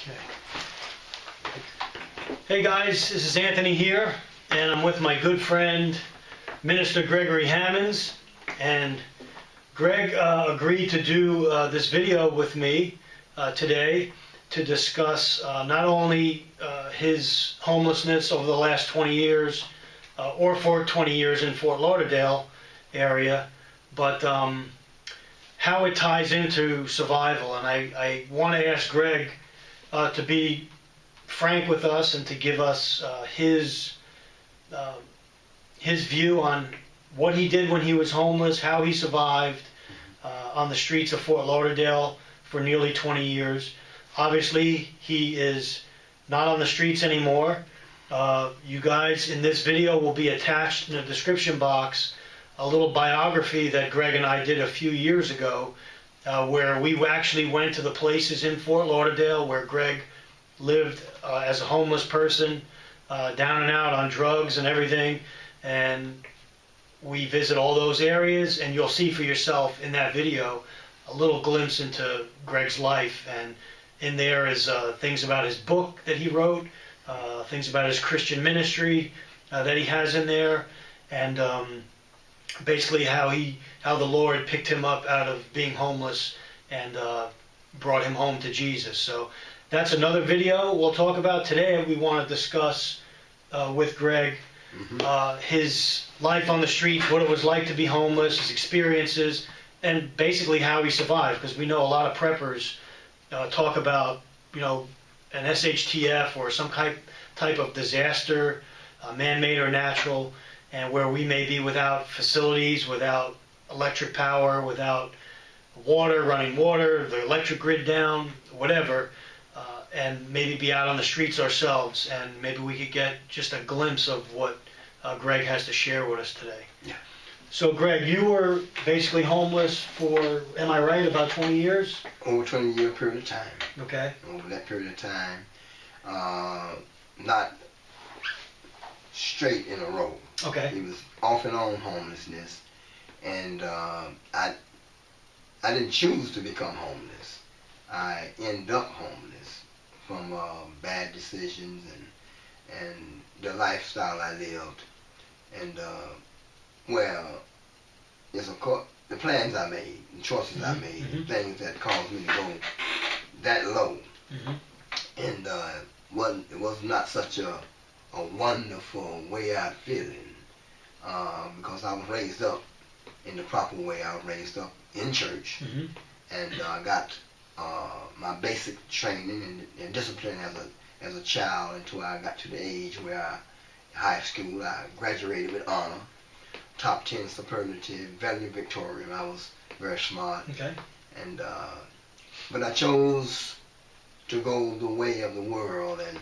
Okay. Hey guys, this is Anthony here, and I'm with my good friend, Minister Gregory Hammonds. And Greg agreed to do this video with me today to discuss not only his homelessness over the last 20 years, or for 20 years in Fort Lauderdale area, but how it ties into survival. And I want to ask Greg to be frank with us and to give us his view on what he did when he was homeless, how he survived on the streets of Fort Lauderdale for nearly 20 years. Obviously, he is not on the streets anymore. You guys, in this video will be attached in the description box a little biography that Greg and I did a few years ago, where we actually went to the places in Fort Lauderdale where Greg lived as a homeless person, down and out on drugs and everything. And we visit all those areas, and you'll see for yourself in that video a little glimpse into Greg's life. And in there is things about his book that he wrote, things about his Christian ministry that he has in there, and basically how the Lord picked him up out of being homeless and brought him home to Jesus. So that's another video we'll talk about. Today we want to discuss with Greg his life on the streets, what it was like to be homeless, his experiences, and basically how he survived. Because we know a lot of preppers talk about, an SHTF or some type of disaster, man-made or natural, and where we may be without facilities, without electric power, without water, running water, the electric grid down, whatever, and maybe be out on the streets ourselves, and maybe we could get just a glimpse of what Greg has to share with us today. Yeah. So Greg, you were basically homeless for, am I right, about 20 years? Over 20-year period of time. Okay. Over that period of time, not straight in a row. Okay. It was off and on homelessness, and I didn't choose to become homeless. I ended up homeless from bad decisions and the lifestyle I lived, and it's of course the plans I made, the choices I made, things that caused me to go that low, and it was not such a wonderful way out feeling, because I was raised up in the proper way. I was raised up in church, and got my basic training and discipline as a child until I got to the age where high school I graduated with honor, top 10 superlative, valedictorian. I was very smart. Okay. And but I chose to go the way of the world, and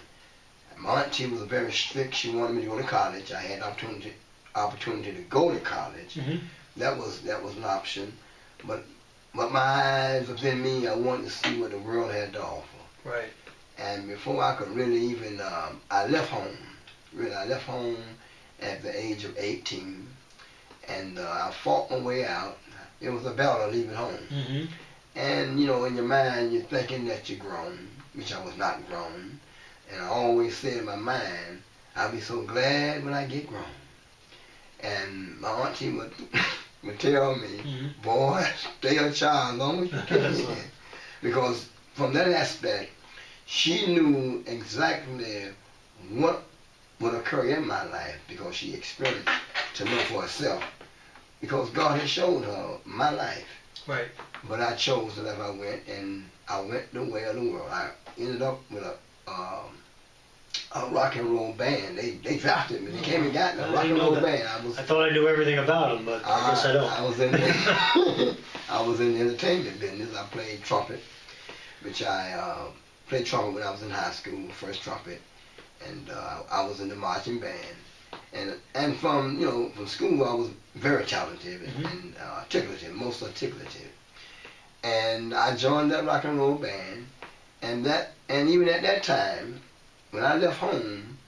my auntie was very strict. She wanted me to go to college. I had opportunity to go to college. That was an option, but my eyes within me, I wanted to see what the world had to offer. Right. And before I could really even, I left home. Really, I left home at the age of 18, and I fought my way out. It was a battle leaving home. And in your mind, you're thinking that you're grown, which I was not grown. And I always said in my mind, I'll be so glad when I get grown. And my auntie would tell me, boy, stay a child as long as you can. Because from that aspect, she knew exactly what would occur in my life, because she experienced to know for herself. Because God had showed her my life. Right. But I chose to let her went, and I went the way of the world. I ended up with a rock and roll band. They drafted me. They came and got me. A rock and roll band. I thought I knew everything about them, but I guess I don't. I was in the entertainment business. I played trumpet, which I played trumpet when I was in high school, first trumpet, and I was in the marching band. And from school, I was very talented and articulative, most articulative. And I joined that rock and roll band, and even at that time, when I left home,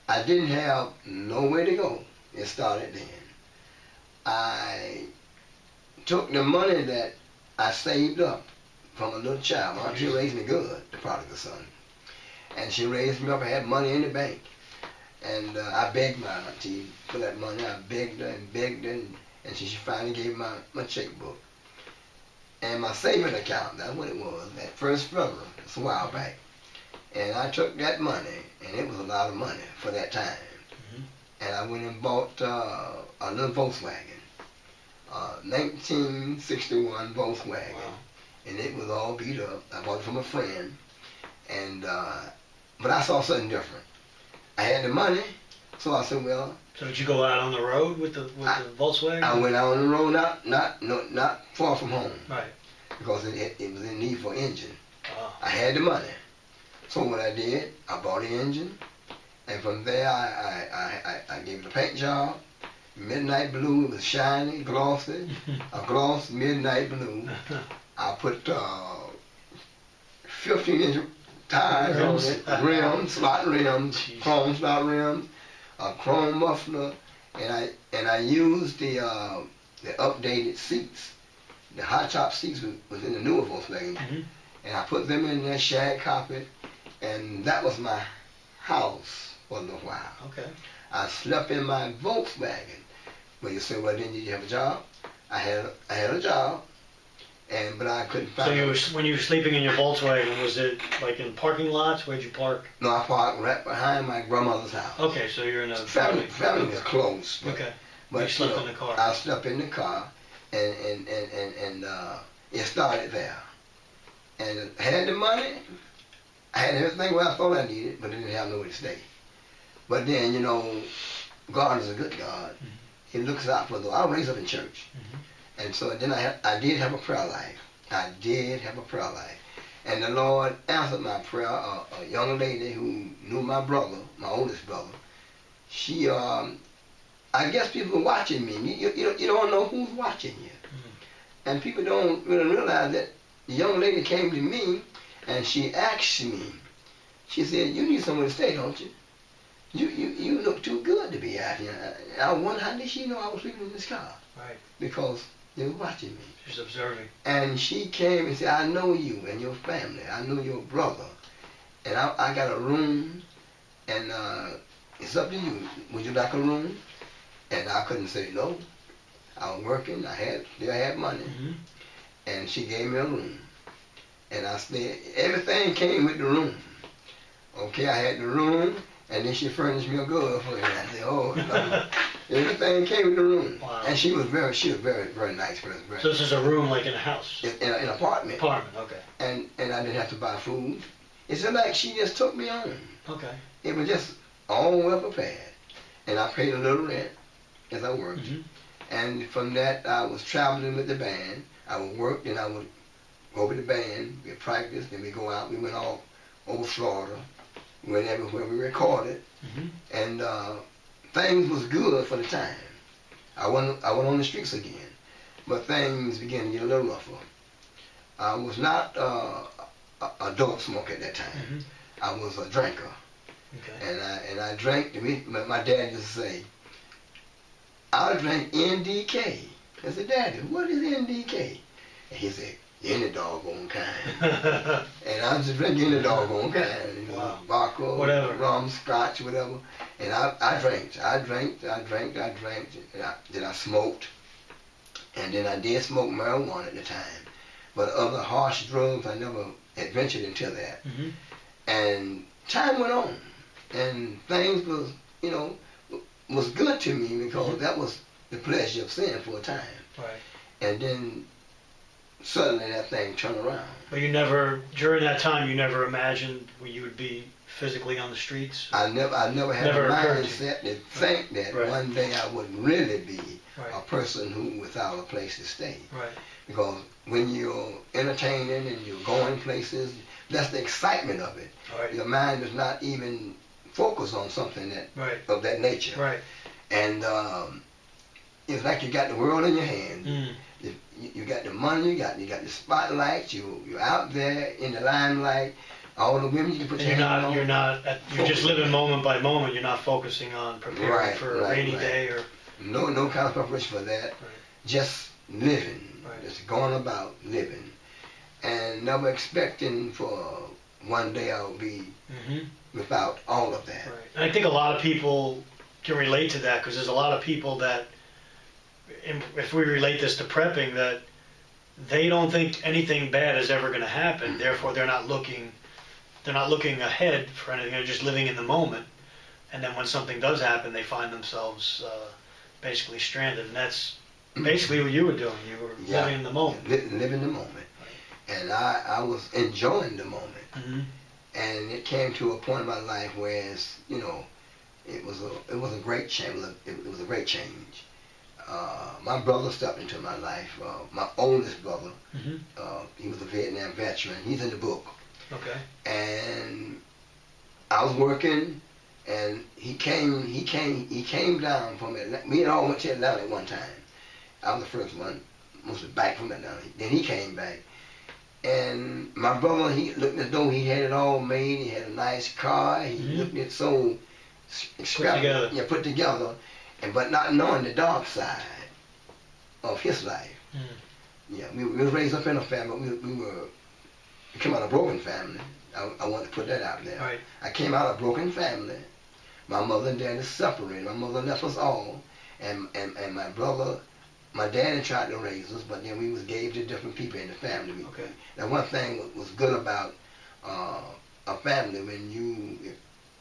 I didn't have nowhere to go. It started then. I took the money that I saved up from a little child. My auntie raised me good, the prodigal son. And she raised me up. I had money in the bank. And I begged my auntie for that money. I begged her, and she finally gave me my checkbook. And my savings account, that's what it was, that first February, it's a while back. And I took that money, and it was a lot of money for that time. And I went and bought a little Volkswagen, 1961 Volkswagen. Wow. And it was all beat up. I bought it from a friend. And but I saw something different. I had the money, so I said, well. So did you go out on the road with the Volkswagen? I went out on the road, not far from home. Right. Because it was in need for engine. Oh. I had the money. So what I did, I bought the engine. And from there, I gave it a paint job. Midnight blue, it was shiny, glossy. A gloss midnight blue. I put 15-inch tires on it, rims, slot rims, Jeez. chrome slot rims, a chrome muffler, and I used the updated seats. The high top seats was in the newer Volkswagen, and I put them in there, shag carpet, and that was my house for a little while. Okay. I slept in my Volkswagen. Well, you say, well, then did you have a job? I had a job, but I couldn't find. So when you were sleeping in your Volkswagen, was it like in parking lots? Where'd you park? No, I parked right behind my grandmother's house. Okay, so you're in a Family was close. But, Okay. But You slept in the car. I slept in the car, and it started there. And I had the money. I had everything where I thought I needed, but I didn't have nowhere to stay. But then, God is a good God. He looks out for those. I was raised up in church. And so then I did have a prayer life. I did have a prayer life. And the Lord answered my prayer. A young lady who knew my brother, my oldest brother, she, I guess people were watching me. You don't know who's watching you. And people don't really realize that the young lady came to me and she asked me, she said, you need somewhere to stay, don't you? You look too good to be out here. I wonder how did she know I was sleeping in this car? Right. Because they were watching me. She's observing. And she came and said, I know you and your family. I know your brother. And I got a room, and it's up to you. Would you like a room? And I couldn't say no. I was working. I still had money. And she gave me a room. And I stayed. Everything came with the room. Okay, I had the room. And then she furnished me a good for it. I said, oh, no. Everything came in the room. Wow. And she was very, very nice person. So this is a room like in a house? In an apartment. Apartment, okay. And I didn't have to buy food. It's just like she just took me on. Okay. It was just all well prepared. And I paid a little rent as I worked. And from that, I was traveling with the band. I would work, and I would go with the band. We practice, then we go out. We went all over Florida. We went everywhere. We recorded. And things was good for the time. I went on the streets again. But things began to get a little rougher. I was not a dope smoker at that time. I was a drinker. Okay. And I drank. My dad used to say, I drank NDK. I said, Daddy, what is NDK? And he said, any doggone kind. And I was just drinking any doggone kind. Wow. Vodka, Whatever. rum, scotch, whatever. And I drank. Then I smoked. And then I did smoke marijuana at the time. But other harsh drugs, I never had ventured into that. And time went on. And things was good to me because that was the pleasure of sin for a time. Right. And then suddenly that thing turned around. But you never, during that time, you never imagined you would be physically on the streets? I never had Never a occurred to mindset to think that Right. one day I would really be Right. a person who without a place to stay. Right. Because when you're entertaining and you're going places, that's the excitement of it. Right. Your mind is not even focused on something Right. of that nature. Right. And it's like you got the world in your hand. You got the money, you got the spotlight, you're out there in the limelight. All the women you can put And your hand on. you're just living moment by moment. You're not focusing on preparing for a rainy day or. No kind of preparation for that. Right. Just living, Right. just going about living, and never expecting for one day I'll be Mm-hmm. without all of that. Right. And I think a lot of people can relate to that, because there's a lot of people that, if we relate this to prepping, that they don't think anything bad is ever going to happen. Therefore, they're not looking ahead for anything. They're just living in the moment. And then when something does happen, they find themselves basically stranded. And that's basically what you were doing. You were living in the moment. Living the moment. And I was enjoying the moment. Mm-hmm. And it came to a point in my life where, it was a great change. It was a great change. My brother stepped into my life. My oldest brother, Mm-hmm. he was a Vietnam veteran. He's in the book. Okay. And I was working, and he came down from Atlanta. We had all went to Atlanta at one time. I was the first one, mostly back from Atlanta. Then he came back. And my brother, he looked as though he had it all made. He had a nice car. He Mm-hmm. looked at so extravagant. Together. Put together. But not knowing the dark side of his life. Mm. Yeah, we were raised up in a family. We came out of a broken family. I want to put that out there. Right. I came out of a broken family. My mother and daddy separated. My mother left us all, and my daddy tried to raise us, but then we was gave to different people in the family. Okay. Now one thing was good about a family, when if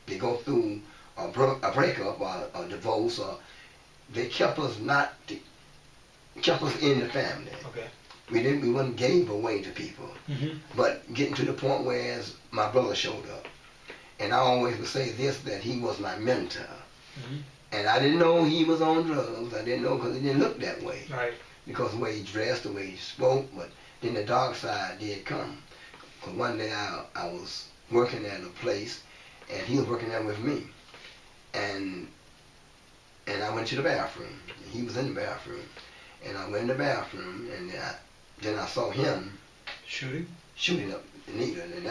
they go through a breakup or a divorce, or they kept us in the family. Okay. We wasn't gave away to people. Mm-hmm. But getting to the point where my brother showed up. And I always would say this, that he was my mentor. Mm-hmm. And I didn't know he was on drugs. I didn't know, because he didn't look that way. Right. Because the way he dressed, the way he spoke, but then the dark side did come. Because one day I was working at a place, and he was working there with me. And I went to the bathroom. He was in the bathroom. And I went in the bathroom, and then I saw him shooting up Anita, and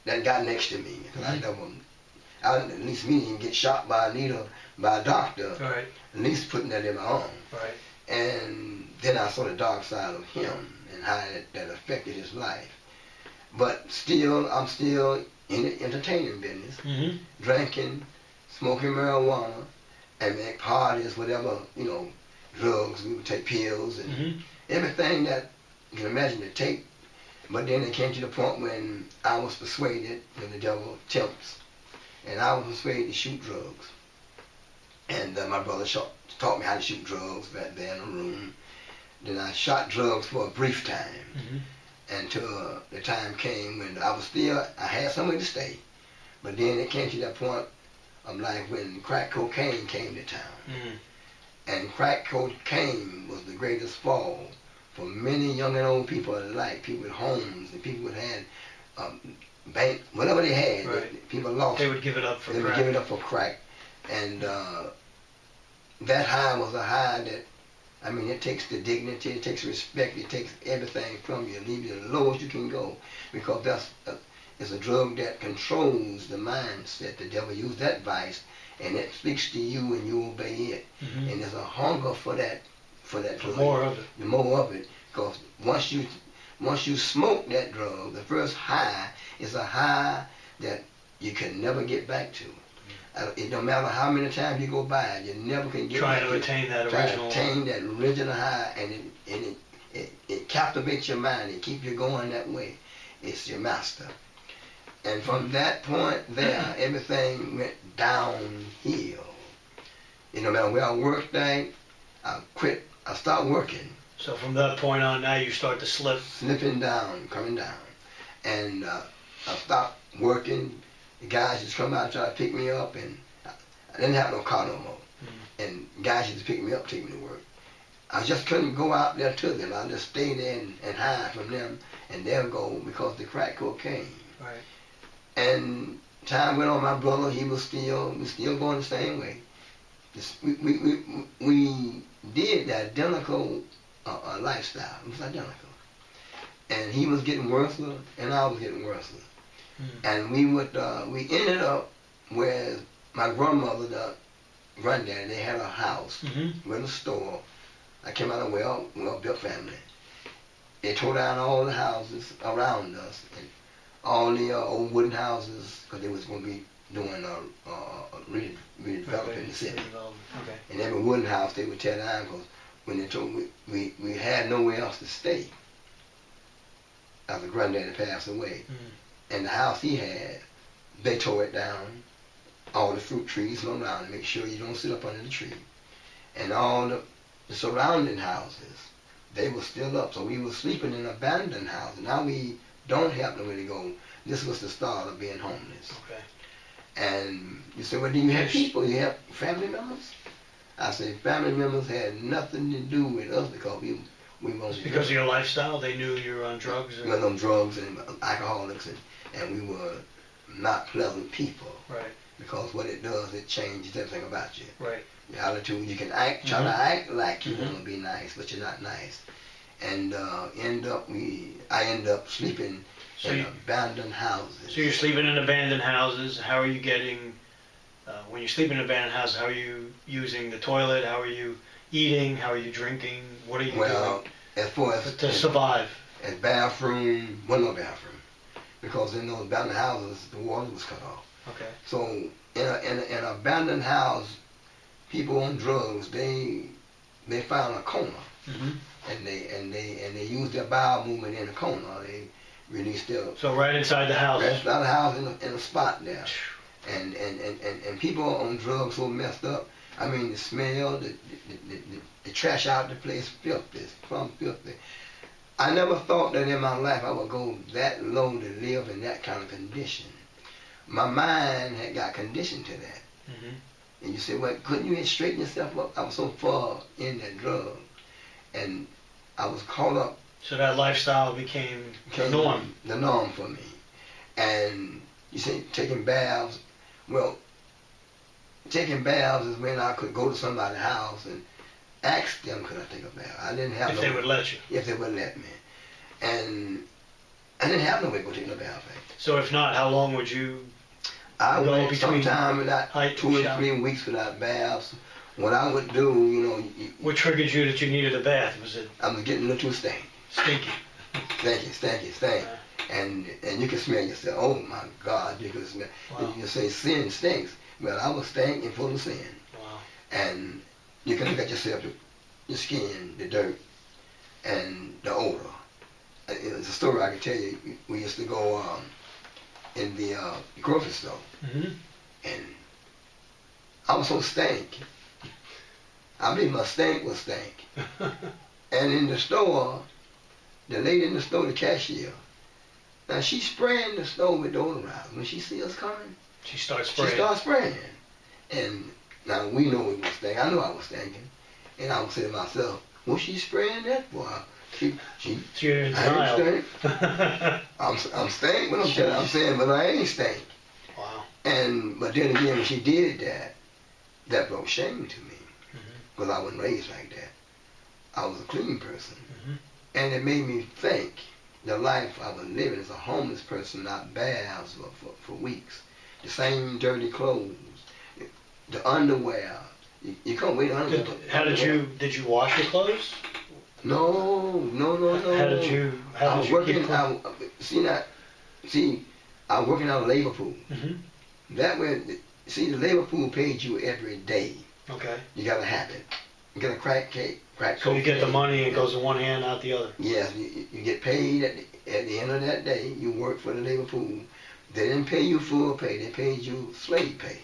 that got next to me. Mm-hmm. At least me didn't get shot by Anita, by a doctor. Right. At least putting that in my arm. Right. And then I saw the dark side of him and how that affected his life. But I'm still in the entertainment business, Mm-hmm. drinking, smoking marijuana, and make parties, whatever, drugs. We would take pills and Mm-hmm. everything that you can imagine to take. But then it came to the point when I was persuaded, when the devil tempts, and I was persuaded to shoot drugs. And my brother taught me how to shoot drugs back there in the room. Then I shot drugs for a brief time, Mm-hmm. until the time came when I had somewhere to stay. But then it came to that point of life when crack cocaine came to town. Mm-hmm. And crack cocaine was the greatest fall for many young and old people alike. People with homes, and people who had bank, whatever they had, Right. people lost. They would give it up for They crack. would give it up for crack. And that high was a high that, it takes the dignity, it takes respect, it takes everything from you, leave you as low as you can go. Because it's a drug that controls the mindset. The devil used that vice, and it speaks to you, and you obey it. Mm-hmm. And there's a hunger for that drug. More of it. The more of it. Because once you smoke that drug, the first high is a high that you can never get back to. It don't matter how many times you go by, you never can get Trying back to attain that Try original. to attain that original high, and it captivates your mind. It keeps you going that way. It's your master. And from that point there, everything went downhill. No matter where I worked at, I quit. I stopped working. So from that point on, now you start to slip. Slipping down, coming down. And I stopped working. The guys just come out and try to pick me up, and I didn't have no car no more. Mm-hmm. And guys used to pick me up, take me to work. I just couldn't go out there to them. I just stay there and hide from them, and they'll go because the crack cocaine. Right. And time went on. My brother, he was still going the same way. We did the identical lifestyle. It was identical. And he was getting worse, and I was getting worse. Mm-hmm. And we ended up where my grandmother, the granddaddy, they had a house Mm-hmm. with a store. I came out of a well-built family. They tore down all the houses around us, and all the old wooden houses, because they was going to be doing redeveloping the city. Okay. And every wooden house they would tear down because when they told we had nowhere else to stay after granddaddy passed away. And the house he had, they tore it down, all the fruit trees around to make sure you don't sit up under the tree. And all the surrounding houses, they were still up. So we were sleeping in abandoned houses. Now we don't have nowhere to go. This was the start of being homeless. Okay. And you say, well, do you have people? You have family members? I say, family members had nothing to do with us because we won't. Because of your lifestyle, they knew you were on drugs. We were on drugs and alcoholics, and we were not pleasant people. Right. Because what it does, it changes everything about you. Right. Your attitude, you can try to act like you want to be nice, but you're not nice. And I end up sleeping in abandoned houses. So you're sleeping in abandoned houses. How are you getting, when you're sleeping in abandoned houses, how are you using the toilet? How are you eating? How are you drinking? What are you doing as far as to survive? As bathroom, well, no bathroom. Because in those abandoned houses, the water was cut off. Okay. So in an abandoned house, people on drugs, they found a corner. And they use their bowel movement in the corner. They release their. So right inside the house. Right inside the house in a spot there. And people on drugs so messed up. I mean, the smell, the trash out the place, filthy, from filthy. I never thought that in my life I would go that low to live in that kind of condition. My mind had got conditioned to that. And you say, well, couldn't you straighten yourself up? I was so far in that drug. And I was caught up. So that lifestyle became the norm. The norm for me. And you say taking baths. Well, taking baths is when I could go to somebody's house and ask them, could I take a bath? I didn't have if they would let you. If they would let me. And I didn't have no way to go take a bath. So if not, how long would you I go went between sometime without 2 or 3 weeks without baths. What I would do, you know. What triggered you that you needed a bath? Was it? I was getting a little too stinky. Stinky. And you can smell yourself. Oh my God, you can smell. Wow. You say sin stinks. Well, I was stinking full of sin. Wow. And you can look at yourself, your skin, the dirt, and the odor. It's a story I can tell you. We used to go in the grocery store, and I was so stank. I believe my stank was stank. And in the store, the lady in the store, the cashier, now she's spraying the store with deodorizer. When she sees us coming, she starts spraying. And now we know we was stinking. I know I was stinking. And I would say to myself, what's she spraying that for? You're in denial. I'm stank, but I'm saying, but I ain't stank. Wow. But then again, when she did that, that brought shame to me. Because I wasn't raised like that. I was a clean person. And it made me think the life I was living as a homeless person, not baths for weeks. The same dirty clothes, the underwear. You can't wait underwear. Did you wash your clothes? No. How did you keep clean? I was working out a labor pool. That way, the labor pool paid you every day. Okay. You got a habit. You get a crack cake. So you get the money, it goes in one hand, out the other. Yes, you get paid at the end of that day. You work for the labor pool. They didn't pay you full pay. They paid you slave pay.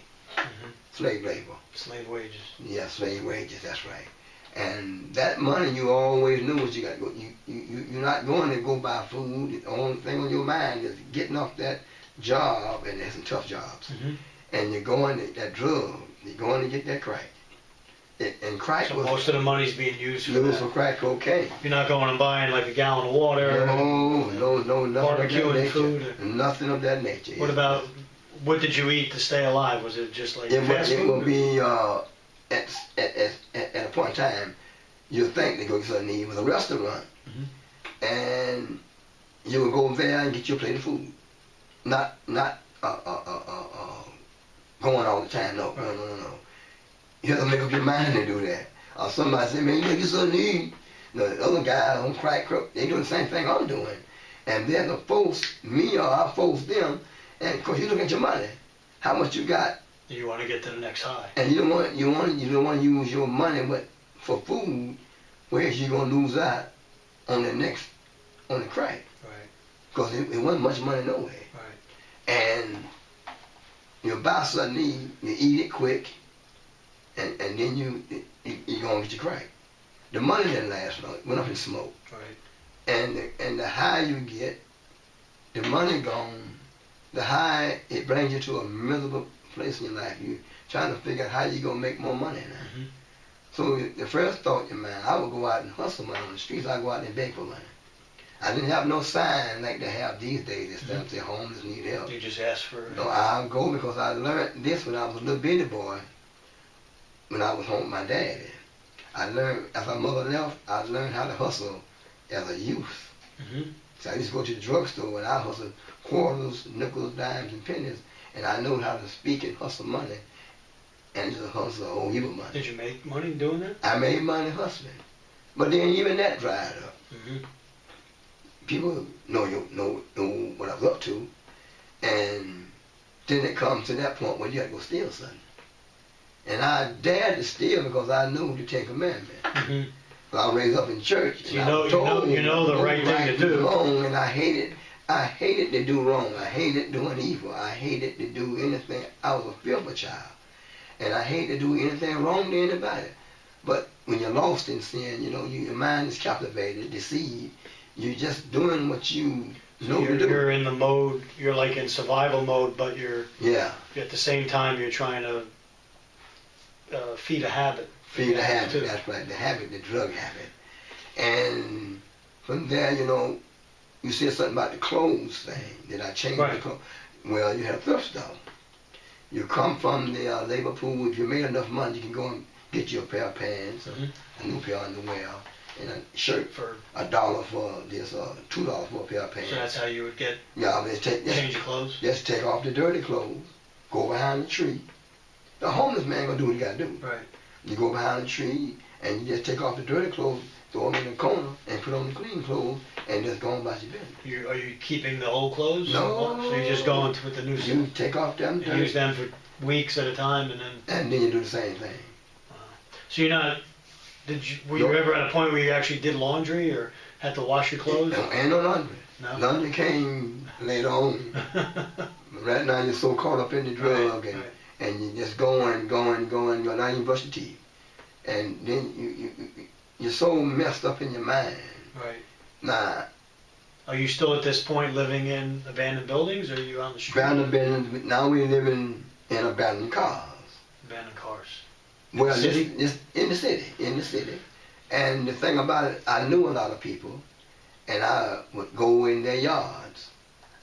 Slave labor. Slave wages. Yeah, slave wages. That's right. And that money, you always knew what you got to go. You're not going to go buy food. The only thing on your mind is getting off that job, and there's some tough jobs. And you're going to that drug. You're going to get that crack. And crack so most of the money's being used for crack cocaine. You're not going and buying like a gallon of water. No, barbecuing food. Nothing of that nature. What did you eat to stay alive? Was it just like fast food? It will be at a point in time. You think they go get something to eat. It was a restaurant, and you would go there and get your plate of food. Not going all the time. No. You have to make up your mind to do that. Or somebody say, man, you get something to eat. The other guy on crack, they doing the same thing I'm doing. And then the folks, me or our folks, them, and of course you look at your money, how much you got. You want to get to the next high. And you don't want to use your money for food, whereas you're gonna lose out on the crack. Right. Because it wasn't much money no way. Right. And you buy something, you eat it quick, and then you're gonna get your crack. The money didn't last long. It went up in smoke. Right. And the higher you get, the money gone. The higher it brings you to a miserable place in your life. You trying to figure out how you gonna make more money now. Mm-hmm. So the first thought in your mind, I would go out and hustle money on the streets. I go out and beg for money. I didn't have no sign like they have these days. They stand up say homeless need help. You just ask for. No, I'll go because I learned this when I was a little bitty boy. When I was home with my daddy, I learned as my mother left. I learned how to hustle as a youth. Mm-hmm. So I used to go to the drugstore and I hustled quarters, nickels, dimes, and pennies, and I knew how to speak and hustle money, and just hustle a whole heap of money. Did you make money doing that? I made money hustling, but then even that dried up. Mm-hmm. People know what I was up to, and then it comes to that point where you have to go steal something. And I dared to steal because I knew the Ten Commandments. Mm-hmm. I was raised up in church. So you know the right thing to do. Wrong, and I hated to do wrong. I hated doing evil. I hated to do anything. I was a filthy child, and I hated to do anything wrong to anybody. But when you're lost in sin, your mind is captivated, deceived. You're just doing what you know to do. You're in the mode. You're like in survival mode, but yeah. At the same time you're trying to feed a habit. Feed a habit. Too. That's right. The habit, the drug habit. And from there, you said something about the clothes thing. Did I change the clothes? Well, you have thrift store. You come from the labor pool. If you made enough money, you can go and get you a pair of pants, a new pair of underwear, and a shirt for $1 for this, $2 for a pair of pants. So that's how you would get. Yeah, change your clothes. Just take off the dirty clothes, go behind the tree. The homeless man gonna do what he gotta do. Right. You go behind the tree and you just take off the dirty clothes, throw them in the corner, and put on the clean clothes, and just go on about your business. Are you keeping the old clothes? No. So you're just going with the new stuff? You take off them. You use them for weeks at a time, and then. And then you do the same thing. So you're not. Were you ever at a point where you actually did laundry or had to wash your clothes? Ain't no laundry. No. Laundry came later on. Right now you're so caught up in the drug and you're just going. Now you brush your teeth, and then you're so messed up in your mind. Right. Nah. Are you still at this point living in abandoned buildings, or are you on the street? Abandoned. Now we're living in abandoned cars. Abandoned cars. Well, this in the city. And the thing about it, I knew a lot of people, and I would go in their yards.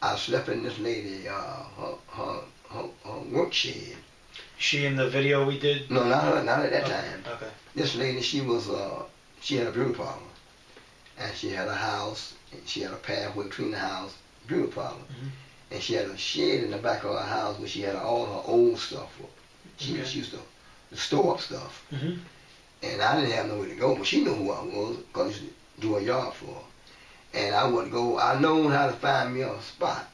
I slept in this lady, her work shed. She in the video we did? No, not at that time. Okay. This lady, she had a beauty parlor, and she had a house, and she had a pathway between the house, beauty parlor, and she had a shed in the back of her house where she had all her old stuff. She used to store up stuff. And I didn't have nowhere to go, but she knew who I was because I used to do a yard for her. And I would go, I know how to find me a spot.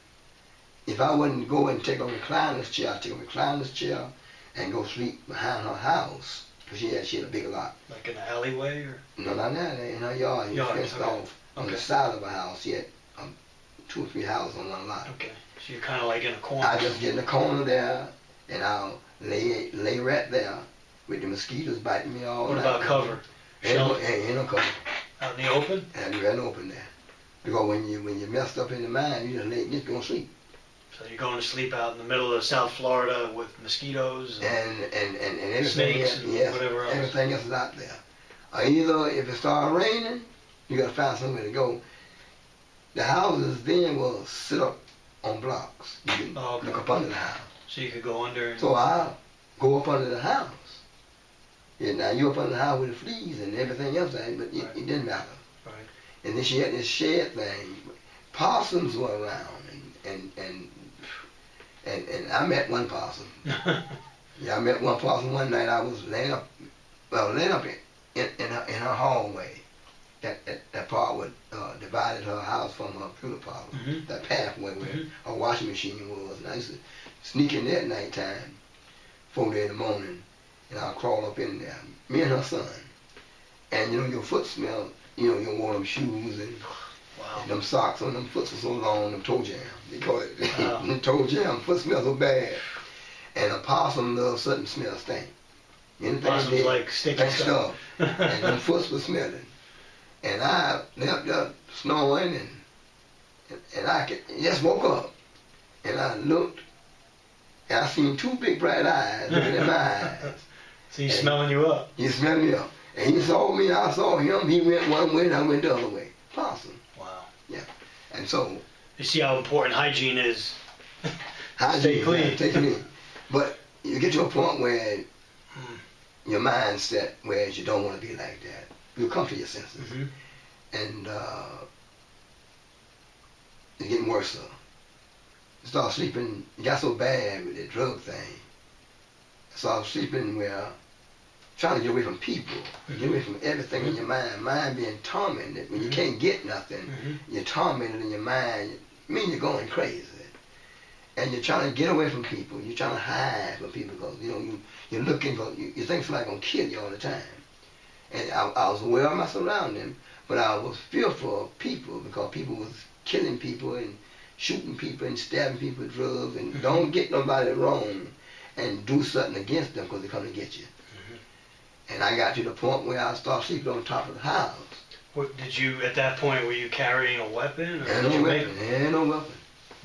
If I wouldn't go and take a recliner's chair, I'd take a recliner's chair and go sleep behind her house. Because she had a big lot. Like in an alleyway? Or? No, not in her yard. You fenced off on the side of her house. She had 2 or 3 houses on one lot. Okay. So you're kind of like in a corner. I just get in the corner there, and I'll lay right there with the mosquitoes biting me all night. What about cover? Ain't no cover. Out in the open? And you're in the open there. Because when you're messed up in the mind, you just go to sleep. So you're going to sleep out in the middle of South Florida with mosquitoes and everything snakes else, and whatever else. Everything else is out there. Either if it starts raining, you got to find somewhere to go. The houses then will sit up on blocks. You can look up under the house. So you could go under. So I'll go up under the house. Yeah, now you're up under the house with the fleas and everything else, but it didn't matter. Right. And then she had this shed thing. Possums were around, and I met one possum. Yeah, I met one possum one night. I was laying up in her hallway, that part would divided her house from her funeral parlor. Mm-hmm. That pathway where her washing machine was. And I used to sneak in there at nighttime, 4 in the morning, and I'll crawl up in there. Me and her son. And you know, your foot smell, you know, you wore them shoes and, wow. and them socks on them foot were so long, them toe jam. They call it Wow. toe jam, foot smell so bad. And a possum loves certain smell stink. Possums like stinky stuff. And them foots were smelling. And I left up snoring and I just woke up. And I looked and I seen 2 big bright eyes looking at my eyes. So he's smelling you up. He smelled me up. And he saw me, I saw him. He went one way and I went the other way. Possum. Wow. Yeah. And so. You see how important hygiene is. Hygiene, stay clean. Stay clean. But you get to a point where your mind's set where you don't want to be like that. You come to your senses. Mm-hmm. And it's getting worse. You start sleeping. It got so bad with the drug thing. I started sleeping where trying to get away from people, get away from everything in your mind. Mind being tormented. When you can't get nothing, you're tormented in your mind. It means you're going crazy. And you're trying to get away from people. You're trying to hide from people because, you know, you're looking for, you think somebody's going to kill you all the time. And I was aware of my surroundings, but I was fearful of people because people was killing people and shooting people and stabbing people with drugs. And don't get nobody wrong and do something against them because they're coming to get you. And I got to the point where I started sleeping on top of the house. What, did you, at that point, were you carrying a weapon? Or Ain't no weapon. Ain't no weapon.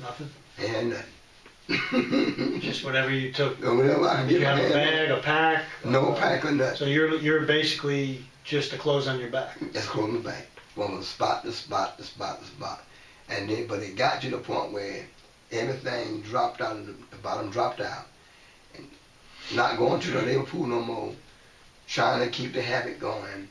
Nothing? Ain't nothing. Just whatever you took. Whatever I can Did get you have my a hand bag, a pack? No pack or nothing. So you're basically just the clothes on your back. Just clothes on my back. From spot to spot to spot to spot. And then, but it got to the point where everything dropped out, the bottom dropped out. And not going to the labor pool no more. Trying to keep the habit going.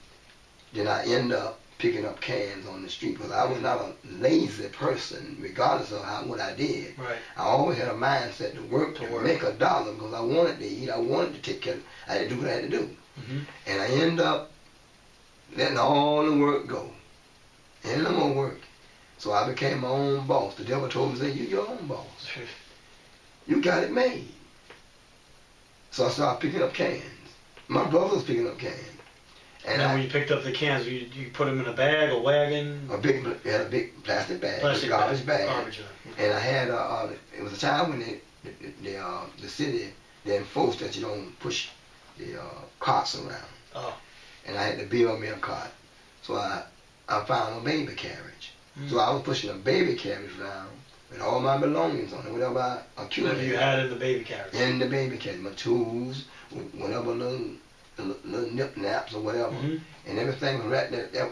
Then I end up picking up cans on the street because I was not a lazy person regardless of what I did. Right. I always had a mindset to work to make a dollar because I wanted to eat, I wanted to take care of, I had to do what I had to do. And I end up letting all the work go. And no more work. So I became my own boss. The devil told me, say, you're your own boss. You got it made. So I started picking up cans. My brother was picking up cans. And then when you picked up the cans, you put them in a bag, a wagon? A big plastic bag, garbage bag. And I had, it was a time when the city, they enforced that you don't push the carts around. Oh. And I had to build me a cart. So I found a baby carriage. So I was pushing a baby carriage around with all my belongings on it, whatever I accumulated. Whatever you had in the baby carriage? In the baby carriage, my tools, whatever little nip naps or whatever, and everything was right there. That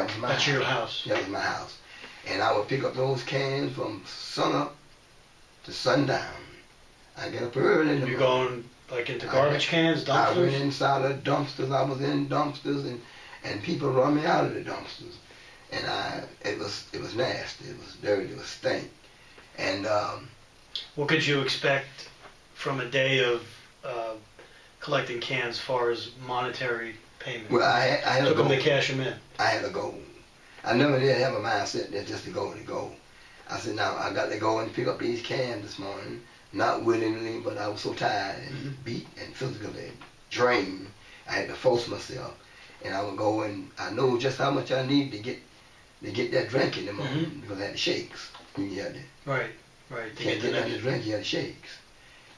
was my That's house. That's your house. That was my house. And I would pick up those cans from sun up to sundown. I get up early in the morning. You're going like into garbage cans, dumpsters? I went inside of dumpsters. I was in dumpsters, and people run me out of the dumpsters. And it was nasty. It was dirty. It was stank. And what could you expect from a day of collecting cans as far as monetary payment? Well, I had took a them goal. to cash them in. I had a goal. I never did have a mindset that just to go. I said, now I got to go and pick up these cans this morning, not willingly, but I was so tired and beat and physically drained. I had to force myself, and I would go and I know just how much I need to get that drink in the morning because I had the shakes. You had to. Right. Can't get nothing to drink. You had the shakes,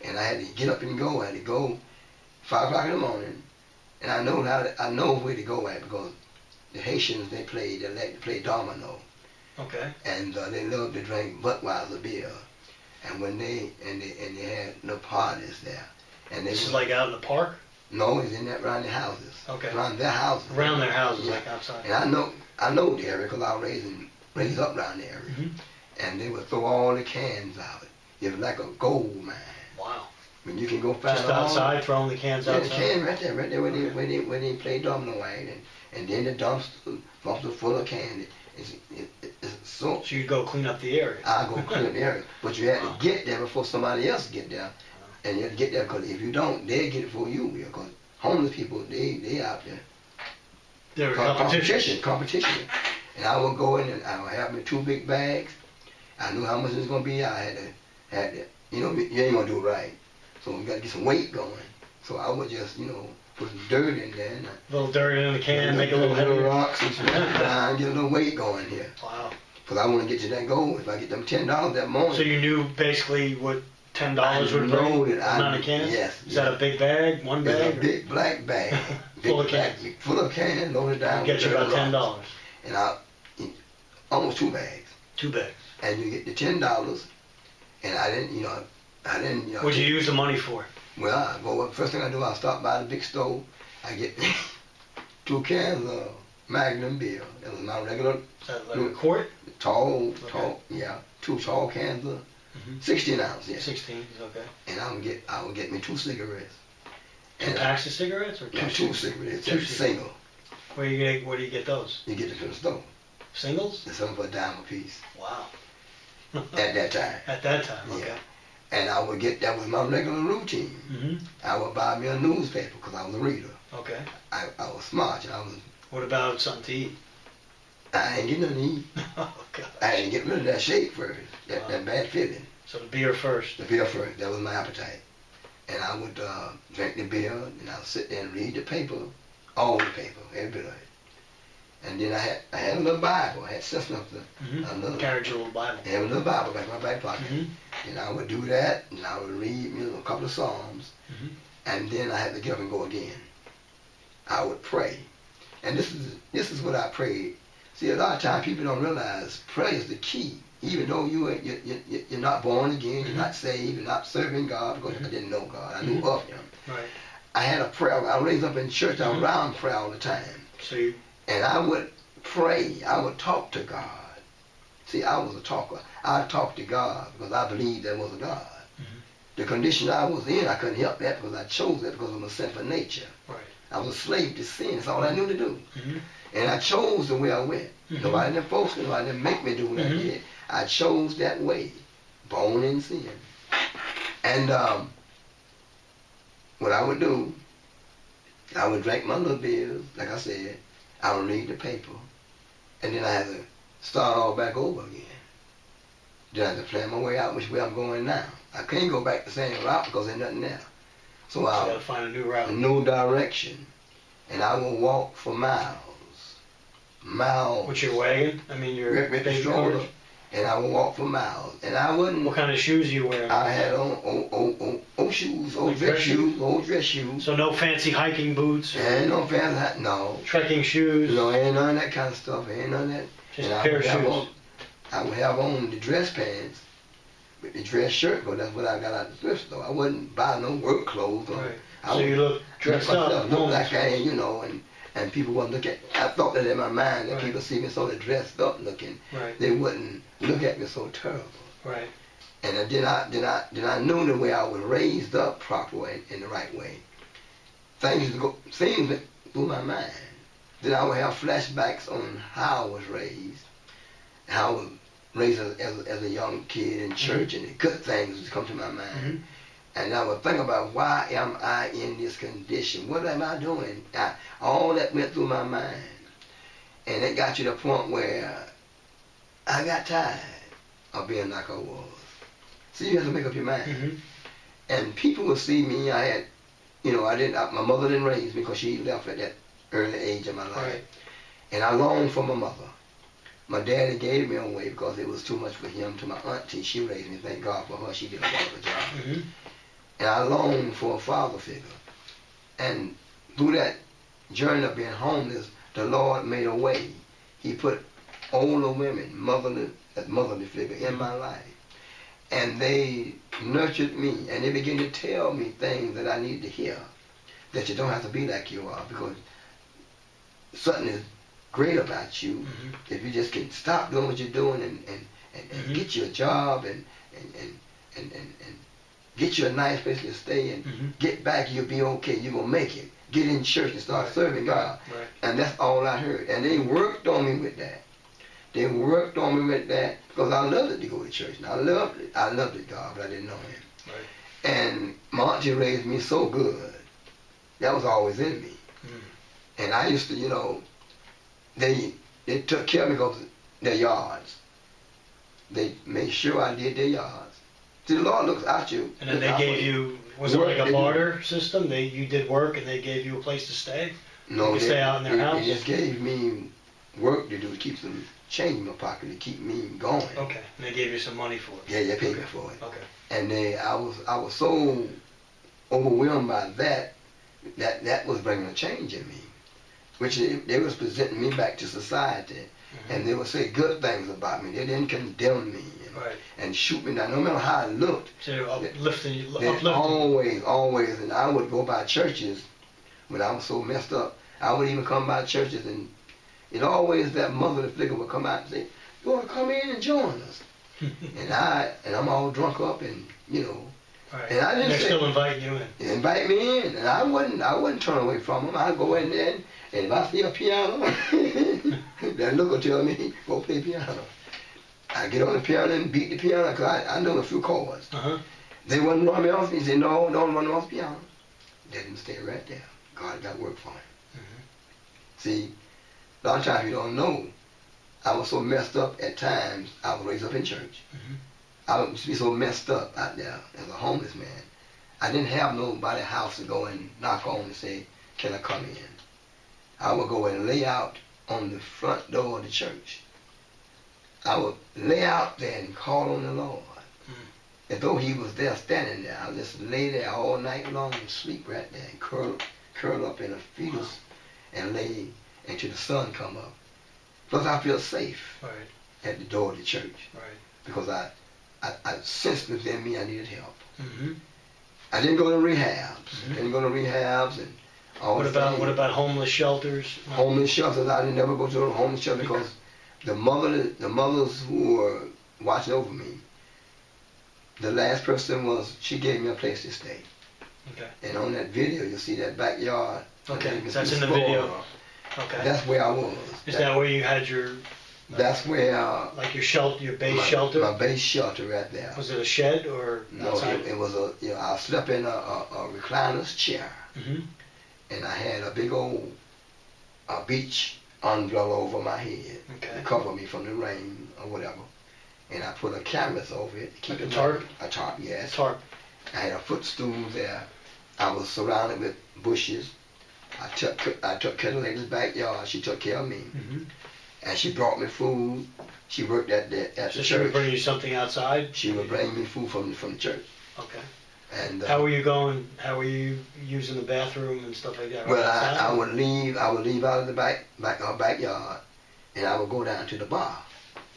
and I had to get up and go. I had to go 5 o'clock in the morning, and I know where to go at because the Haitians they like to play domino. Okay. And they love to drink Budweiser beer, and when they had no parties there, and this is like out in the park. No, it's in that around their houses. Okay. Around their houses. Around their houses, like outside. And I know the area because I was raised up around the area, and they would throw all the cans out. It was like a gold mine. Wow. When you can go find just outside, throwing the cans outside. The can right there where they play domino at, and then the dumpster full of candy. So you'd go clean up the area. I go clean up the area, but you had to get there before somebody else get there, and you had to get there because if you don't, they'll get it for you. Because homeless people, they out there. There was competition. Competition. And I would go in and I would have me 2 big bags. I knew how much it was going to be. I had to, you know, you ain't going to do it right. So we got to get some weight going. So I would just, you know, put some dirt in there. And a little dirt in the can, make it a little heavier. Rocks and and get a little weight going here. Wow. Because I want to get to that goal. If I get them $10 that morning. So you knew basically what $10 would bring? Amount of cans? Yes. Is that a big bag? One bag? It's a big black bag. Full of cans. Full of cans, loaded down. Get you about $10. And almost 2 bags. 2 bags. And you get the $10. And I didn't, you know. What'd you use the money for? Well, I go up, first thing I do, I stop by the big stove. I get 2 cans of Magnum beer. That was my regular. Is that like a quart? Tall, yeah. 2 tall cans of 16 ounce, yeah. 16, okay. And I would get me 2 cigarettes. 2 packs of cigarettes or 2? No, 2 cigarettes. 2 single. Where do you get those? You get them from the store. Singles? And some for $1 a piece. Wow. At that time. At that time, okay. Yeah. And I would get, that was my regular routine. I would buy me a newspaper because I was a reader. Okay. I was smart. And I was. What about something to eat? I ain't get nothing to eat. Oh, God. I had to get rid of that shake first, that bad feeling. So the beer first. The beer first. That was my appetite. And I would drink the beer, and I would sit there and read the paper, all the paper, every bit of it. And then I had a little Bible. I had sense enough to carried your little Bible. I had a little Bible back in my back pocket. And I would do that, and I would read, you know, a couple of Psalms, and then I had to get up and go again. I would pray, and this is what I prayed. See, a lot of times people don't realize prayer is the key. Even though you're not born again, you're not saved, you're not serving God, because I didn't know God, I knew of Him. Right. I had a prayer. I was raised up in church. I was around prayer all the time. And I would pray. I would talk to God. See, I was a talker. I talked to God because I believed there was a God. The condition I was in, I couldn't help that because I chose that because of my sinful nature. Right. I was a slave to sin. That's all I knew to do. And I chose the way I went. Nobody didn't force me. Nobody didn't make me do what I did. I chose that way. Born in sin. And what I would do, I would drink my little beers, like I said. I would read the paper. And then I had to start all back over again. Then I had to plan my way out which way I'm going now. I can't go back the same route because there's nothing there. So I got to find a new route. A new direction. And I will walk for miles. Miles. With your wagon? I mean your big stroller? And I would walk for miles. And I wouldn't. What kind of shoes are you wearing? I had on old shoes, old dress shoes. So no fancy hiking boots? And no fancy, no. Trekking shoes? No, ain't none of that kind of stuff. Ain't none of that. Just a pair of shoes? I would have on the dress pants with the dress shirt, because that's what I got out of the thrift store. I wouldn't buy no work clothes. Right. So you look dressed up. Look like I ain't, you know, and people wouldn't look at. I thought that in my mind that right. people see me sort of dressed up looking. Right. They wouldn't look at me so terrible. Right. And then I knew the way I was raised up properly in the right way. Things went through my mind. Then I would have flashbacks on how I was raised, how I was raised as a young kid in church, and the good things would come to my mind. And I would think about, why am I in this condition? What am I doing? All that went through my mind. And it got to the point where I got tired of being like I was. So you have to make up your mind. And people would see me. I had, you know, my mother didn't raise me because she left at that early age of my life. Right. And I longed for my mother. My daddy gave me away because it was too much for him. To my auntie, she raised me. Thank God for her. She did a wonderful job. And I longed for a father figure. And through that journey of being homeless, the Lord made a way. He put older women, motherly figure in my life. And they nurtured me, and they began to tell me things that I need to hear. That you don't have to be like you are, because something is great about you if you just can stop doing what you're doing and get you a job and get you a nice place to stay and get back, you'll be okay, you're going to make it. Get in church and start serving God. Right. And that's all I heard. And they worked on me with that. They worked on me with that because I loved it to go to church. And I loved it. I loved it, God, but I didn't know Him. Right. And my auntie raised me so good. That was always in me. And I used to, you know, they took care of me because their yards. They made sure I did their yards. See, the Lord looks out you. And then they gave you, was it Work like a they do. barter system? You did work and they gave you a place to stay? No, You could stay out in their house? They just gave me work to do to keep some change in my pocket to keep me going. Okay, and they gave you some money for it? Yeah, they paid me for it. Okay. And I was so overwhelmed by that was bringing a change in me, which they was presenting me back to society, and they would say good things about me. They didn't condemn me and shoot me down, no matter how I looked. So they're uplifting you. Always, and I would go by churches when I was so messed up. I would even come by churches, and it always that mother and flicker would come out and say, "You want to come in and join us?" and I'm all drunk up, and you know. Right. And I didn't They're say, still inviting you in. Invite me in, and I wouldn't turn away from them. I'd go in there, and if I see a piano, that look will tell me, go play piano. I get on the piano and beat the piano, because I know a few chords. They wouldn't run me off. He said, no, don't run me off the piano. Let him stay right there. God got work for him. See, a lot of times you don't know. I was so messed up at times, I was raised up in church. I would be so messed up out there as a homeless man. I didn't have nobody's house to go and knock on and say, can I come in? I would go and lay out on the front door of the church. I would lay out there and call on the Lord. As though he was there standing there. I would just lay there all night long and sleep right there and curl up in a fetus and lay until the sun come up. Plus I feel safe at the door of the church. Because I sensed within me I needed help. I didn't go to rehabs. And all what about homeless shelters? Homeless shelters, I didn't never go to a homeless shelter because the mothers who were watching over me, the last person she gave me a place to stay. And on that video you see that backyard. That's in the video. That's where I was. Is that where you had your... That's where... like your shelter, your base shelter? My base shelter right there. Was it a shed or outside? No, it was I slept in a recliner's chair. And I had a big old beach umbrella over my head to cover me from the rain or whatever. And I put a canvas over it to keep like it a tarp? A tarp, yes. A tarp. I had a footstool there. I was surrounded with bushes. I took Kettle Lady's backyard. She took care of me. And she brought me food. She worked at the church. So she would bring you something outside? She would bring me food from the church. Okay. And how were you going? How were you using the bathroom and stuff like that? Well, I would leave out of the backyard, and I would go down to the bar,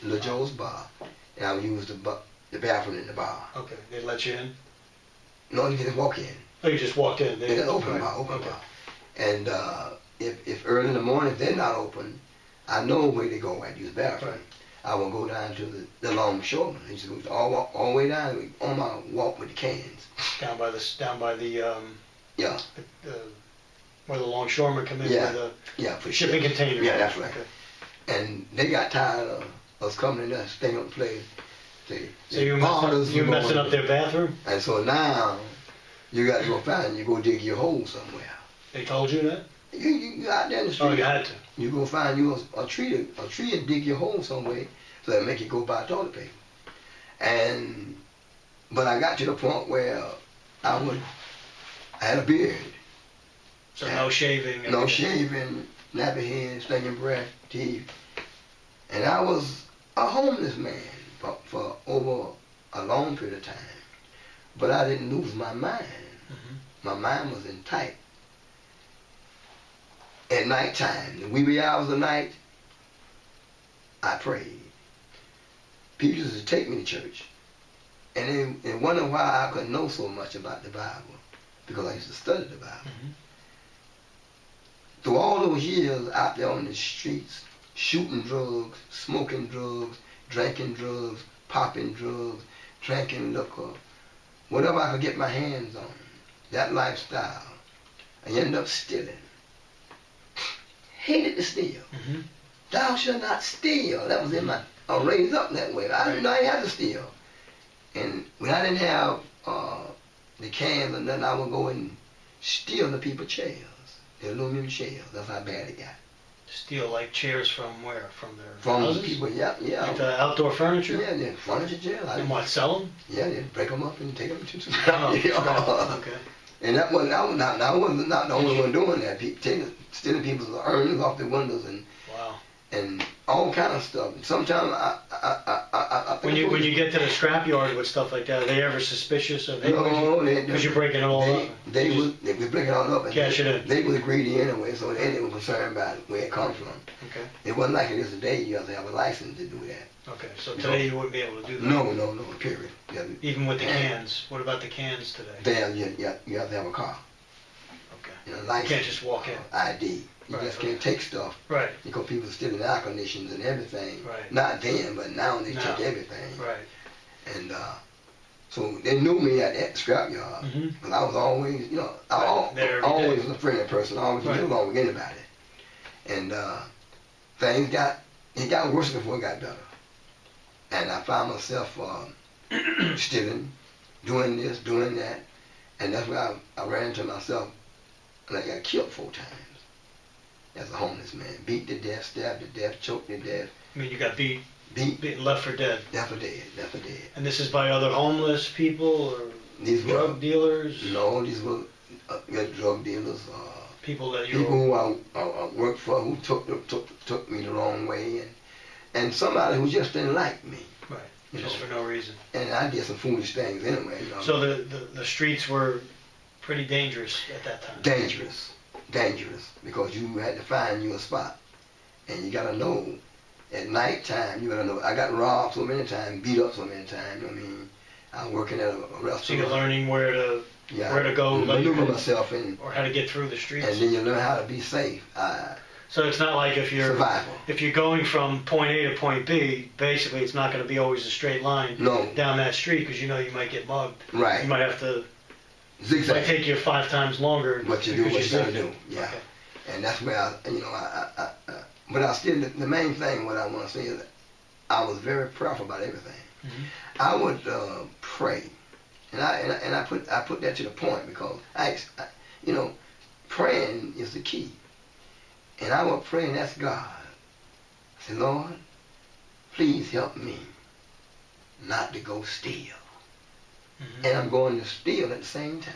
Little Joe's bar, and I would use the bathroom in the bar. Okay. They'd let you in? No, you didn't walk in. Oh, you just walked in. It's an open bar. And if early in the morning they're not open, I know where to go at use the bathroom. I will go down to the longshoreman. He used to go all the way down on my walk with the cans. Down by the yeah. Where the longshoremen come in with the shipping container. Yeah, that's right. And they got tired of us coming in there, staying on the place. So you messing up their bathroom? And so now you got to go dig your hole somewhere. They told you that? You out there in the street. Oh, you had to. You go find you a tree and dig your hole some way so that make you go buy toilet paper. But I got to the point where I had a beard. So no shaving. No shaving, nappy head, stinking breath, teeth. And I was a homeless man for over a long period of time. But I didn't lose my mind. My mind was in tight. At nighttime, the wee hours of the night, I prayed. People used to take me to church. And they wonder why I could know so much about the Bible. Because I used to study the Bible. Through all those years out there on the streets, shooting drugs, smoking drugs, drinking drugs, popping drugs, drinking liquor, whatever I could get my hands on, that lifestyle, I ended up stealing. Hated to steal. Thou shalt not steal. That was in my, I was raised up that way. I didn't know I had to steal. And when I didn't have the cans or nothing, I would go and steal the people's chairs, the aluminum chairs. That's how bad it got. Steal like chairs from where? From their From houses? people, yeah. Like the outdoor furniture? Yeah, the furniture jail. And what, sell them? Yeah, they break them up and take them to Oh, right. Okay. And that wasn't, I was not the only one doing that. Stealing people's earnings off the windows Wow. and all kind of stuff. Sometimes I When you get to the scrapyard with stuff like that, are they ever suspicious of because you're breaking it all up? They was breaking it all up and cash it in. They was greedy anyway, so they didn't concerned about where it comes from. Okay. It wasn't like it is today. You have to have a license to do that. Okay, so today you wouldn't be able to do that. No, period. Even with the cans. What about the cans today? You have to have a car. Okay. License, you can't just walk in. ID. You just can't take stuff. Right. Because people stealing air conditions and everything. Right. Not then, but now they take everything. Right. And so they knew me at that scrapyard. Mm-hmm. But I was always, I always was a friendly person. I always knew along with anybody. And things got worse before it got better. And I found myself stealing, doing this, doing that. And that's where I ran into myself, and I got killed 4 times as a homeless man. Beat to death, stabbed to death, choked to death. I mean, you got beat, left for dead. Left for dead. And this is by other homeless people or these drug dealers? No, these were drug dealers. People that people who I worked for who took me the wrong way, and somebody who just didn't like me. Right. Just for no reason. And I did some foolish things anyway. So the streets were pretty dangerous at that time. Dangerous, because you had to find you a spot, and you gotta know. At night time, you gotta know. I got robbed so many times, beat up so many times. You know what I mean? I was working at a restaurant. So you're learning where to go, maneuver myself, or how to get through the streets. And then you learn how to be safe. So it's not like if you're survival. If you're going from point A to point B, basically it's not going to be always a straight line down that street because you might get mugged. Right. You might have to. Zigzag. It might take you 5 times longer. What you gotta do. Yeah. Okay. And that's where but I still, the main thing what I want to say is that I was very prayerful about everything. Mm-hmm. I would pray, and I put that to the point because praying is the key. And I would pray and ask God, I said, Lord, please help me not to go steal. Mm-hmm. And I'm going to steal at the same time.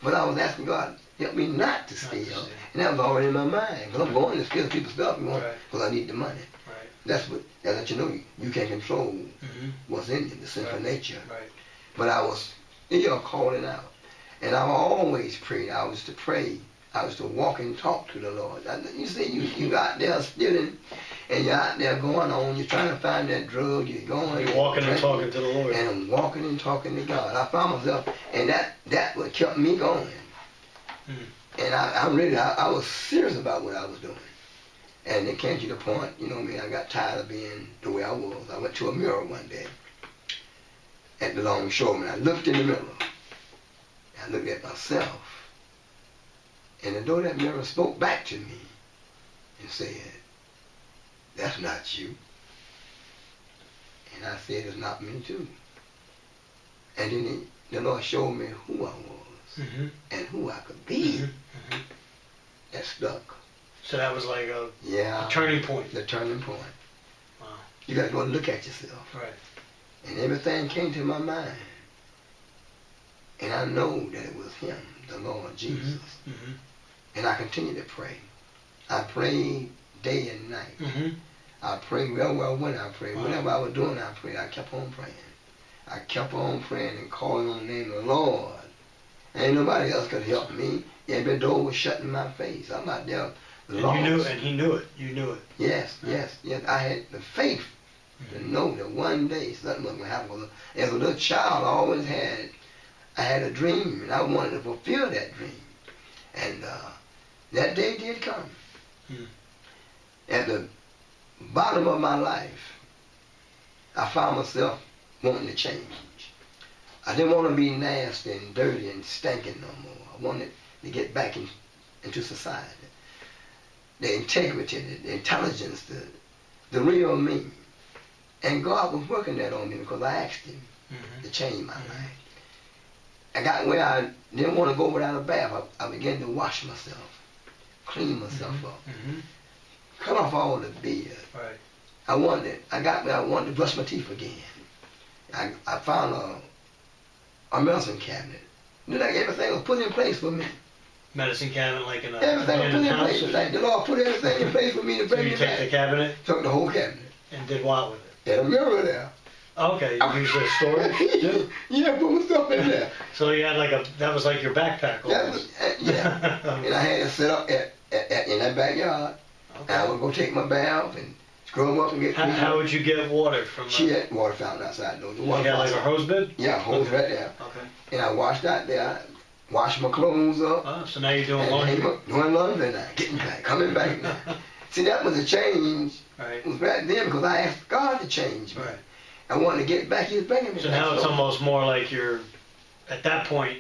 But I was asking God, help me not to steal. And that was already in my mind. Because I'm going to steal people's stuff because I need the money. Right. That lets you know you can't control what's in you, the sinful nature. Right. But I was calling out. And I always prayed. I was to pray. I was to walk and talk to the Lord. You see, you out there stealing, and you're out there going on. You're trying to find that drug. You're going. You're walking and talking to the Lord. And I'm walking and talking to God. I found myself, and that what kept me going. And I was serious about what I was doing. And it came to the point, I got tired of being the way I was. I went to a mirror one day at the longshoreman. I looked in the mirror. I looked at myself. And though that mirror spoke back to me and said, that's not you. And I said, it's not me too. And then the Lord showed me who I was and who I could be. That stuck. So that was like a turning point. The turning point. Wow. You got to go look at yourself. Right. And everything came to my mind. And I know that it was him, the Lord Jesus. And I continue to pray. I prayed day and night. I prayed when I prayed. Wow. Whatever I was doing, I prayed. I kept on praying. I kept on praying and calling on the name of the Lord. Ain't nobody else could help me. Every door was shut in my face. I'm out there lost. And he knew it. You knew it. Yes. I had the faith to know that one day something was going to happen. As a little child, I had a dream, and I wanted to fulfill that dream. And that day did come. At the bottom of my life, I found myself wanting to change. I didn't want to be nasty and dirty and stinking no more. I wanted to get back into society. The integrity, the intelligence, the real me. And God was working that on me because I asked him to change my life. I got where I didn't want to go without a bath. I began to wash myself, clean myself up, cut off all the beard. Right. I wanted to brush my teeth again. I found a medicine cabinet. Like everything was put in place for me. Medicine cabinet, like in a Everything was put in house. place. Like the Lord put everything in place for me to So bring you me took back. the cabinet Took the whole cabinet. and did what with it? And a mirror there. Okay, you used it as storage too. Yeah, put my stuff in there. So you had that was like your backpack That almost. was, yeah. And I had it set up in that backyard. Okay. And I would go take my bath and scrub up and get How would you get water from? She had water fountain outside though. The You water had like a fountain. hose bib? Yeah, hose right there. Okay. And I washed out there, washed my clothes up. Oh, so now you're doing and laundry. doing laundry now, getting back, coming back now. See, that was a change. Right. It was back then because I asked God to change me. Right. I wanted to get back. He was bringing me So back. now it's almost more like at that point,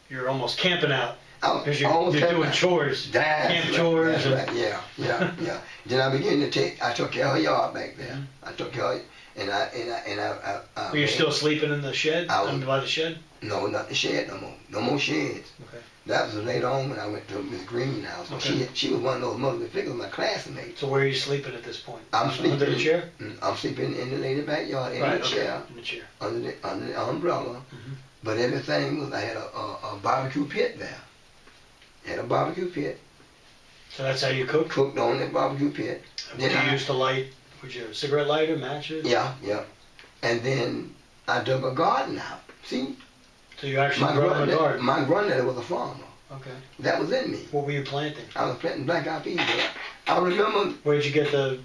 you're almost camping out. Because you're doing chores, camp chores. That's right. Yeah. Then I took care of her yard back there. I took care of it, and I Were you still sleeping in the shed? By the shed? No, not the shed no more. No more sheds. Okay. That was later on when I went to Miss Green's house. Okay. She was one of those mother figures, my classmate. So where are you sleeping at this point? I'm sleeping under the chair. I'm sleeping in the lady backyard in the chair. In the chair. Under the umbrella. But everything was, I had a barbecue pit there. Had a barbecue pit. So that's how you cook? Cooked on that barbecue pit. What do you use to light? Would you have a cigarette lighter, matches? Yeah. And then I dug a garden out. See? So you actually grew a garden? My granddaddy was a farmer. Okay. That was in me. What were you planting? I was planting black-eyed peas. I remember. Where'd you get you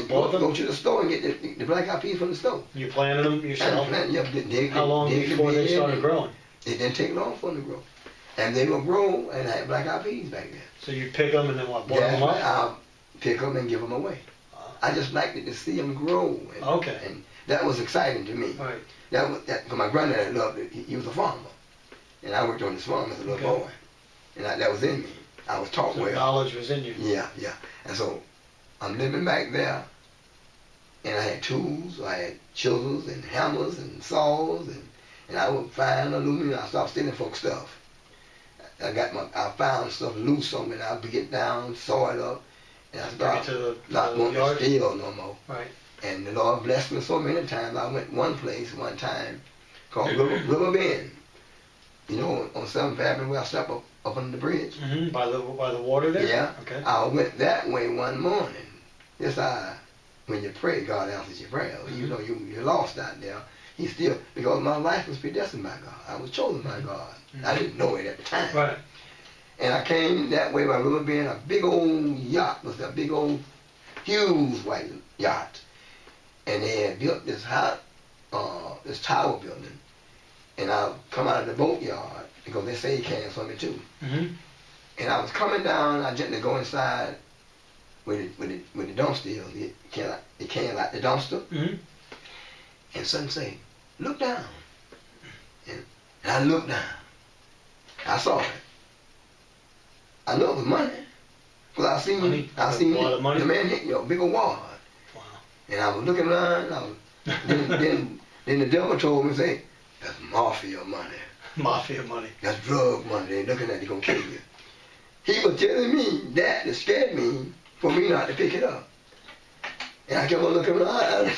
go to the store and get the black-eyed peas from the store. You planted them yourself? How long before they started growing? It didn't take long for them to grow. And they will grow, and I had black-eyed peas back there. So you pick them and then what, boil them up? I'll pick them and give them away. I just liked it to see them grow. And that was exciting to me. Right. Because my granddad loved it. He was a farmer. And I worked on his farm as a little boy. And that was in me. I was taught well. Knowledge was in you. Yeah. And so I'm living back there. And I had tools. I had chisels and hammers and saws. And I would find aluminum. I stopped stealing folks' stuff. I found stuff loose on me, and I'd get down, saw it up, and I started not wanting to steal no more. Right. And the Lord blessed me so many times. I went one place one time called River Bend. You know, on 7th Avenue where I stepped up under the bridge. Mm-hmm. By the water there? Yeah. Okay. I went that way one morning. When you pray, God answers your prayer. Mm-hmm. You know you're lost out there. He still, because my life was predestined by God. I was chosen by God. Mm-hmm. I didn't know it at the time. Right. And I came that way by River Bend. A big old yacht was a big old, huge white yacht. And they had built this tower building. And I come out of the boatyard because they say cans for me too. Mm-hmm. And I was coming down. I gently go inside with the dumpster. It came out the dumpster. Mm-hmm. And something say, look down. And I looked down. I saw it. I know it was money. Because I seen the man hit a big old wad. Wow. And I was looking around. Then the devil told me, say, that's mafia money. Mafia money. That's drug money. They're looking at it, gonna kill you. He was telling me that it scared me for me not to pick it up. And I kept on looking around.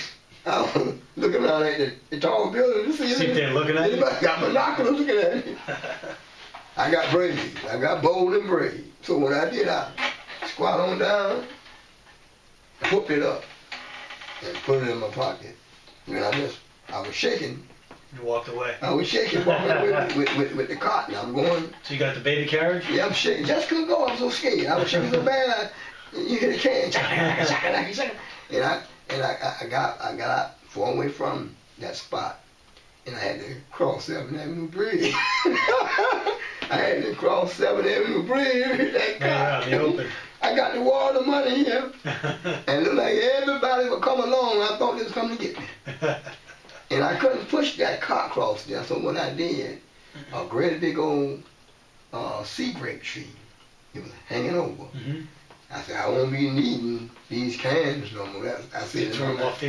I was looking around at the tall building to see if they're looking at you. I got binoculars looking at me. I got brave. I got bold and brave. So what I did, I squat on down, whooped it up, and put it in my pocket. And I was shaking. You walked away. I was shaking, walking away with the cotton. I'm going. So you got the baby carriage? Yeah, I'm shaking. Just couldn't go. I'm so scared. I was shaking so bad. You hear the can. And I got out far away from that spot. And I had to cross 7th Avenue Bridge. I had to cross 7th Avenue Bridge. That car. In the open. I got the wall of money here. And it looked like everybody would come along. I thought they was coming to get me. And I couldn't push that car across there. So what I did, a great big old sea grape tree. It was hanging over. Mm-hmm. I said, I won't be needing these cans no more. I said, you threw them off the